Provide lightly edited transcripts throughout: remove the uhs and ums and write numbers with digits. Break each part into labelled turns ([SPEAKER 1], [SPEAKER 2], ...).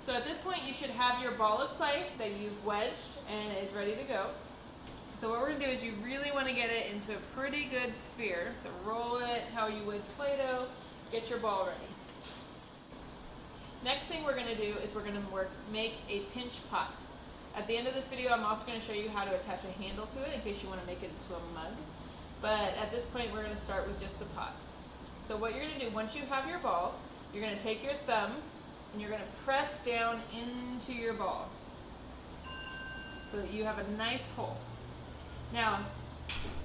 [SPEAKER 1] So at this point you should have your ball of clay that you've wedged and is ready to go. So what we're going to do is you really want to get it into a pretty good sphere. So roll it how you would Play-Doh, get your ball ready. Next thing we're going to do is we're going to make a pinch pot. At the end of this video I'm also going to show you how to attach a handle to it in case you want to make it into a mug. But at this point we're going to start with just the pot. So what you're going to do, once you have your ball, you're going to take your thumb and you're going to press down into your ball so that you have a nice hole. Now,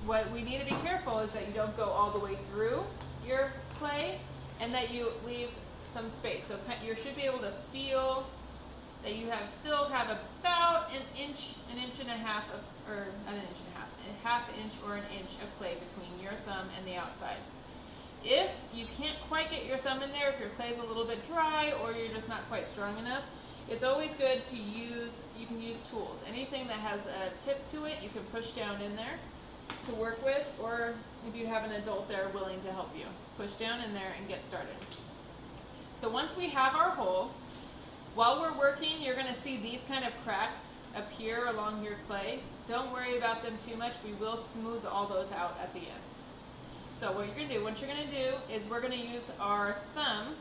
[SPEAKER 1] what we need to be careful is that you don't go all the way through your clay and that you leave some space. So you should be able to feel that you still have about an inch and a half of, or not an inch and a half, a half inch or an inch of clay between your thumb and the outside. If you can't quite get your thumb in there, if your clay is a little bit dry or you're just not quite strong enough, it's always good to you can use tools. Anything that has a tip to it, you can push down in there to work with, or if you have an adult there willing to help you, push down in there and get started. So once we have our hole, while we're working, you're going to see these kind of cracks appear along your clay. Don't worry about them too much. We will smooth all those out at the end. So what you're going to do, is we're going to use our thumb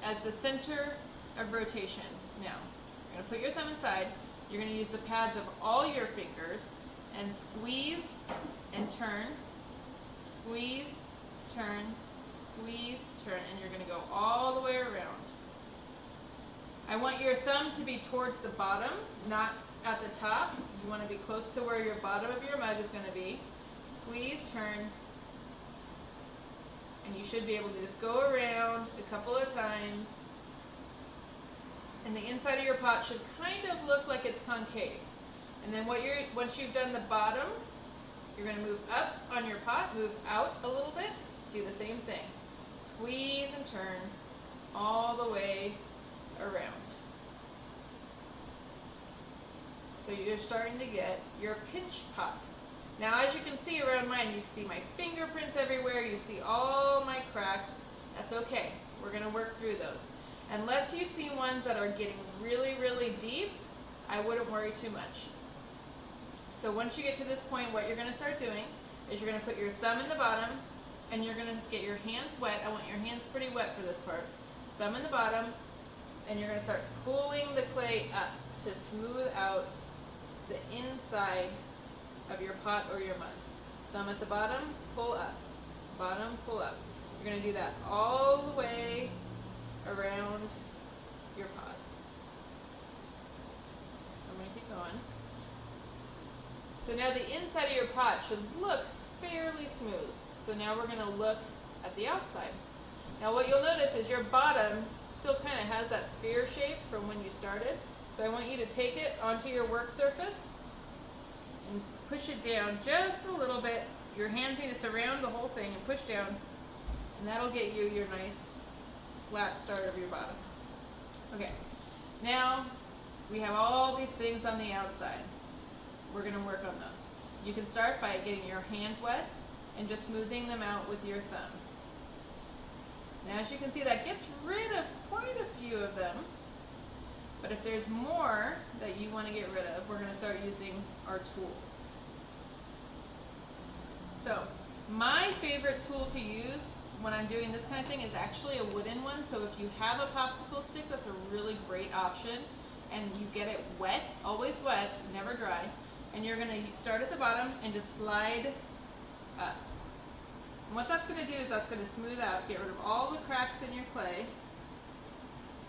[SPEAKER 1] as the center of rotation. Now, you're going to put your thumb inside. You're going to use the pads of all your fingers and squeeze and turn, squeeze, turn, squeeze, turn, and you're going to go all the way around. I want your thumb to be towards the bottom, not at the top. You want to be close to where your bottom of your mug is going to be. Squeeze, turn, and you should be able to just go around a couple of times. And the inside of your pot should kind of look like it's concave. And then once you've done the bottom, you're going to move up on your pot, move out a little bit, do the same thing. Squeeze and turn all the way around. So you're starting to get your pinch pot. Now as you can see around mine, you see my fingerprints everywhere, you see all my cracks. That's okay. We're going to work through those. Unless you see ones that are getting really, really deep, I wouldn't worry too much. So once you get to this point, what you're going to start doing is you're going to put your thumb in the bottom and you're going to get your hands wet. I want your hands pretty wet for this part. Thumb in the bottom, and you're going to start pulling the clay up to smooth out the inside of your pot or your mug. Thumb at the bottom, pull up. Bottom, pull up. You're going to do that all the way around your pot. So I'm going to keep going. So now the inside of your pot should look fairly smooth. So now we're going to look at the outside. Now what you'll notice is your bottom still kind of has that sphere shape from when you started. So I want you to take it onto your work surface and push it down just a little bit. Your hands need to surround the whole thing and push down, and that'll get you your nice flat start of your bottom. Okay, now we have all these things on the outside. We're going to work on those. You can start by getting your hand wet and just smoothing them out with your thumb. Now as you can see, that gets rid of quite a few of them. But if there's more that you want to get rid of, we're going to start using our tools. So my favorite tool to use when I'm doing this kind of thing is actually a wooden one. So if you have a popsicle stick, that's a really great option. And you get it wet, always wet, never dry. And you're going to start at the bottom and just slide up. And what that's going to do is that's going to smooth out, get rid of all the cracks in your clay,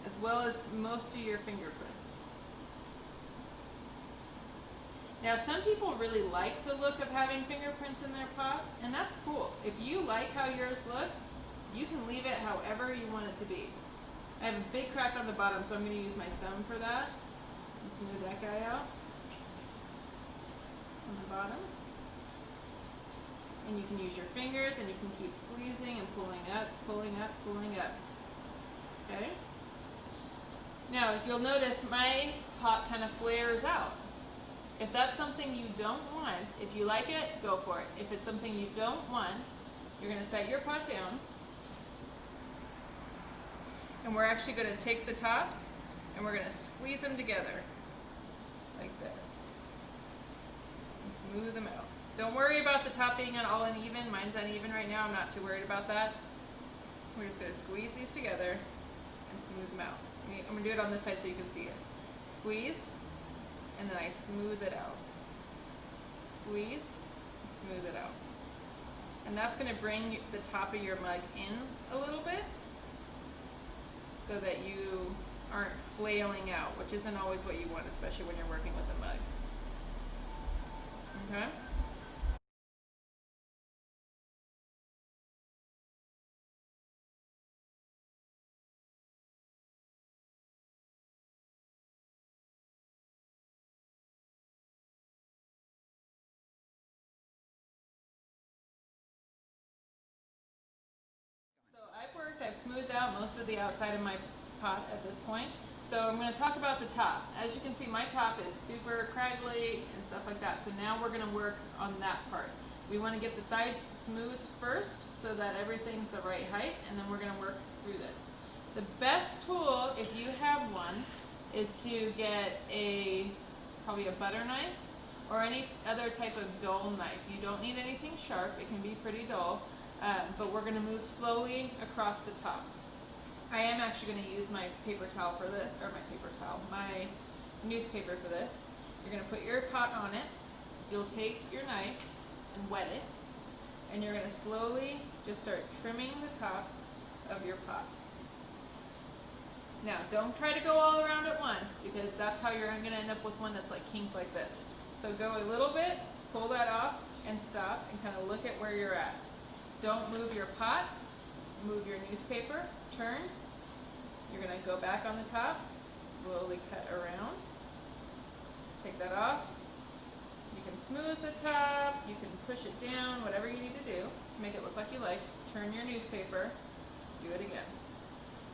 [SPEAKER 1] as well as most of your fingerprints. Now some people really like the look of having fingerprints in their pot, and that's cool. If you like how yours looks, you can leave it however you want it to be. I have a big crack on the bottom, so I'm going to use my thumb for that and smooth that guy out on the bottom. And you can use your fingers, and you can keep squeezing and pulling up, pulling up, pulling up. Okay? Now, you'll notice my pot kind of flares out. If that's something you don't want, if you like it, go for it. If it's something you don't want, you're going to set your pot down. And we're actually going to take the tops, and we're gonna squeeze them together like this and smooth them out. Don't worry about the top being all uneven. Mine's uneven right now. I'm not too worried about that. We're just gonna squeeze these together and smooth them out. I'm gonna do it on this side so you can see it. Squeeze, and then I smooth it out. Squeeze, and smooth it out. And that's gonna bring the top of your mug in a little bit so that you aren't flailing out, which isn't always what you want, especially when you're working with a mug. Okay? I've smoothed out most of the outside of my pot at this point. So I'm going to talk about the top. As you can see, my top is super craggly and stuff like that. So now we're going to work on that part. We want to get the sides smoothed first so that everything's the right height, and then we're going to work through this. The best tool, if you have one, is to get probably a butter knife or any other type of dull knife. You don't need anything sharp. It can be pretty dull. But we're going to move slowly across the top. I am actually going to use my paper towel for this, or my newspaper for this. You're going to put your pot on it. You'll take your knife and wet it, and you're going to slowly just start trimming the top of your pot. Now, don't try to go all around at once, because that's how you're going to end up with one that's like kinked like this. So go a little bit, pull that off, and stop, and kind of look at where you're at. Don't move your pot, move your newspaper, turn. You're going to go back on the top, slowly cut around. Take that off. You can smooth the top, you can push it down, whatever you need to do to make it look like you like. Turn your newspaper, do it again.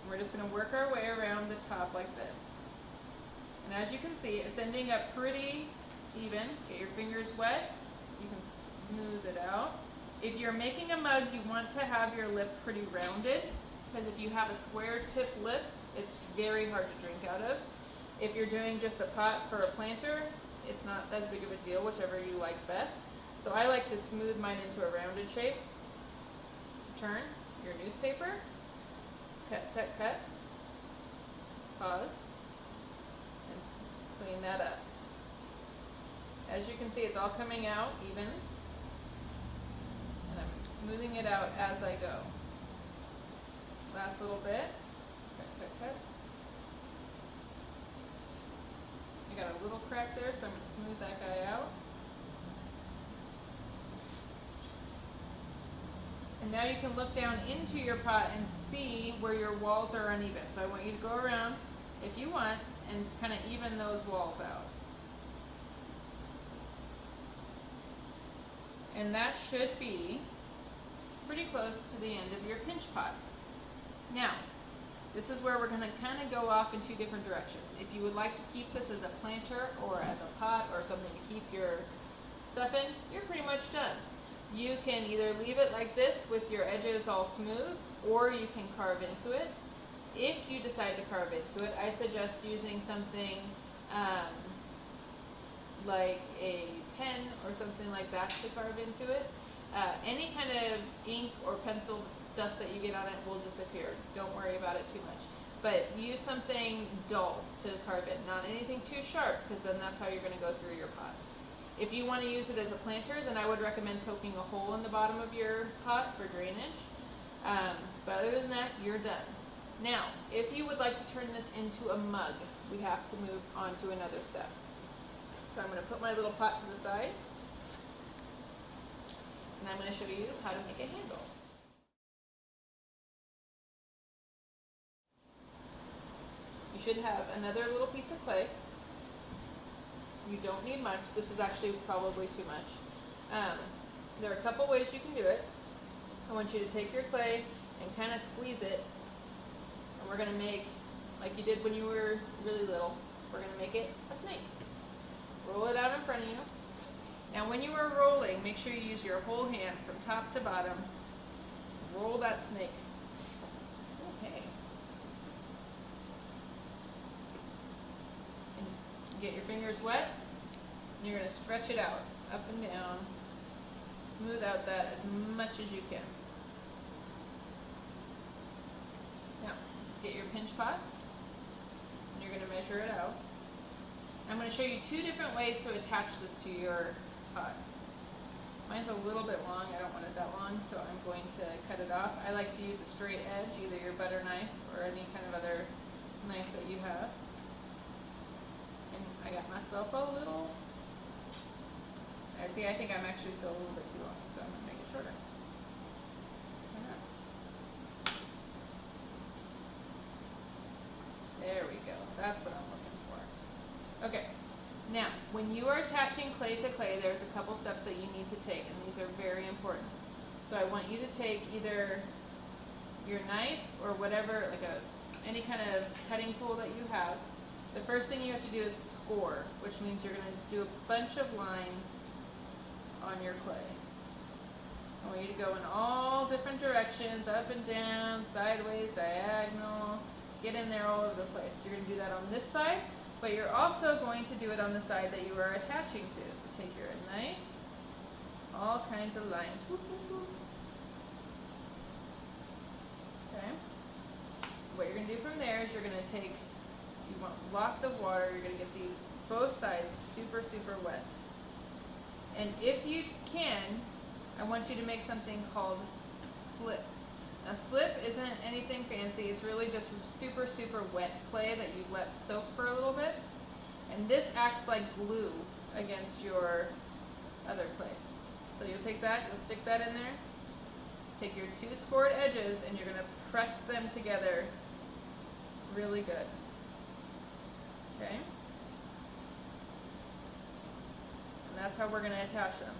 [SPEAKER 1] And we're just going to work our way around the top like this. And as you can see, it's ending up pretty even. Get your fingers wet, you can smooth it out. If you're making a mug, you want to have your lip pretty rounded, because if you have a square tip lip, it's very hard to drink out of. If you're doing just a pot for a planter, it's not as big of a deal, whichever you like best. So I like to smooth mine into a rounded shape. Turn your newspaper, cut, cut, cut, pause, and clean that up. As you can see, it's all coming out even. Smoothing it out as I go. Last little bit. Cut, cut, cut. I got a little crack there, so I'm going to smooth that guy out. And now you can look down into your pot and see where your walls are uneven. So I want you to go around, if you want, and kind of even those walls out. And that should be pretty close to the end of your pinch pot. Now, this is where we're going to kind of go off in two different directions. If you would like to keep this as a planter or as a pot or something to keep your stuff in, you're pretty much done. You can either leave it like this with your edges all smooth, or you can carve into it. If you decide to carve into it, I suggest using something like a pen or something like that to carve into it. Any kind of ink or pencil dust that you get on it will disappear. Don't worry about it too much. But use something dull to carve it, not anything too sharp, because then that's how you're going to go through your pot. If you want to use it as a planter, then I would recommend poking a hole in the bottom of your pot for drainage. But other than that, you're done. Now, if you would like to turn this into a mug, we have to move on to another step. So I'm going to put my little pot to the side. And I'm going to show you how to make a handle. You should have another little piece of clay. You don't need much. This is actually probably too much. There are a couple ways you can do it. I want you to take your clay and kind of squeeze it. And we're going to make, like you did when you were really little, we're going to make it a snake. Roll it out in front of you. Now when you are rolling, make sure you use your whole hand from top to bottom. Roll that snake. Okay. Get your fingers wet, and you're going to stretch it out, up and down. Smooth out that as much as you can. Now, let's get your pinch pot, and you're going to measure it out. I'm going to show you two different ways to attach this to your pot. Mine's a little bit long, I don't want it that long, so I'm going to cut it off. I like to use a straight edge, either your butter knife or any kind of other knife that you have. And I got myself a little, I think I'm actually still a little bit too long, so I'm going to make it shorter. There we go, that's what I'm looking for. Okay. Now, when you are attaching clay to clay, there's a couple steps that you need to take, and these are very important. So I want you to take either your knife or whatever, like any kind of cutting tool that you have. The first thing you have to do is score, which means you're going to do a bunch of lines on your clay. I want you to go in all different directions, up and down, sideways, diagonal, get in there all over the place. You're going to do that on this side. But you're also going to do it on the side that you are attaching to. So take your knife, all kinds of lines. Whoop, whoop, whoop. Okay. What you're going to do from there is you're going to take, you want lots of water, you're going to get these both sides super, super wet. And if you can, I want you to make something called slip. Now slip isn't anything fancy, it's really just super, super wet clay that you let soak for a little bit. And this acts like glue against your other clays. So you'll take that, you'll stick that in there, take your two scored edges, and you're going to press them together really good. Okay? And that's how we're going to attach them.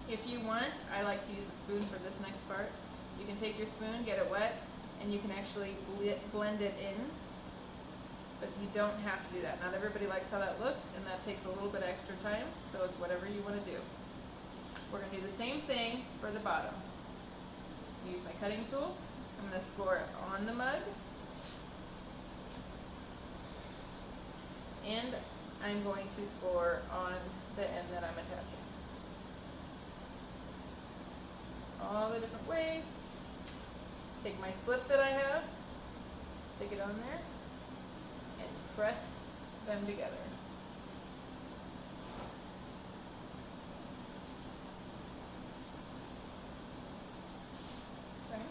[SPEAKER 1] If you want, I like to use a spoon for this next part. You can take your spoon, get it wet, and you can actually blend it in, but you don't have to do that. Not everybody likes how that looks, and that takes a little bit of extra time, so it's whatever you want to do. We're going to do the same thing for the bottom. Use my cutting tool. I'm going to score it on the mug, and I'm going to score on the end that I'm attaching. All the different ways. Take my slip that I have, stick it on there, and press them together. Okay.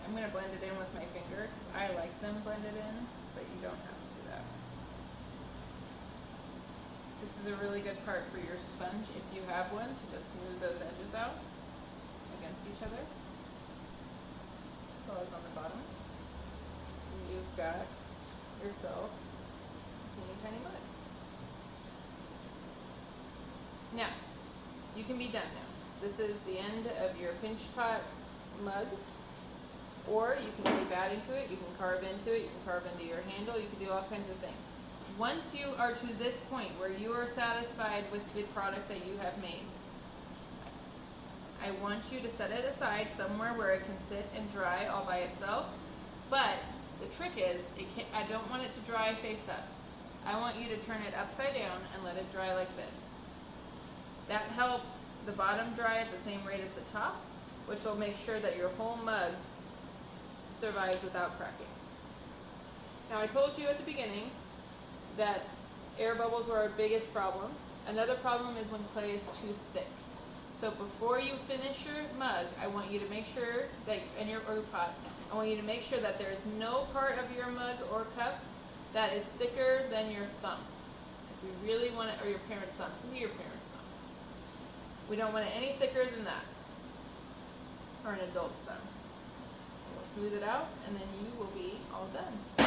[SPEAKER 1] I'm going to blend it in with my finger because I like them blended in, but you don't have to do that. This is a really good part for your sponge, if you have one, to just smooth those edges out against each other. As well as on the bottom. And you've got yourself a teeny tiny mug. Now, you can be done now. This is the end of your pinch pot mug, or you can keep adding to it, you can carve into it, you can carve into your handle, you can do all kinds of things. Once you are to this point where you are satisfied with the product that you have made, I want you to set it aside somewhere where it can sit and dry all by itself. But the trick is, I don't want it to dry face up. I want you to turn it upside down and let it dry like this. That helps the bottom dry at the same rate as the top, which will make sure that your whole mug survives without cracking. Now I told you at the beginning that air bubbles were our biggest problem. Another problem is when clay is too thick. So before you finish your mug, I want you to make sure that, or your pot, I want you to make sure that there is no part of your mug or cup that is thicker than your thumb. If you really want it, or your parent's thumb, maybe your parent's thumb. We don't want it any thicker than that, or an adult's thumb. And we'll smooth it out, and then you will be all done.